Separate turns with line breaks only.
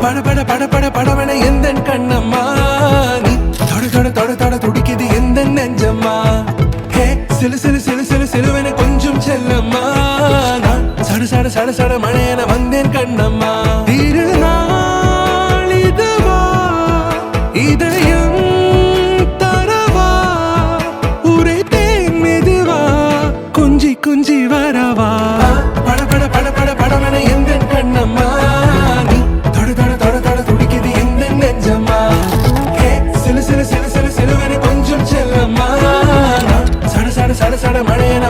பட பட பட படவன எந்தன் கண்ணம்மா நீ தொட தொட தொட தொட துடிக்குது எந்த நெஞ்சம்மா ஹே சிலு சிலு சிலு சிலு சிலுவென கொஞ்சம் செல்லம்மா நான் சட சட சட சட மழையென வந்தேன் கண்ணம்மா திருநாள் இதுவா இதயம் தரவா உரைத்தேன் மெதுவா குஞ்சி குஞ்சி வரவா பட பட பட பட படவன எந்தன் கண்ணம்மா சிலு சிலு சிலு சிலு சிலுவென கொஞ்சம் செல்லம்மா சட சட சட சட மழையென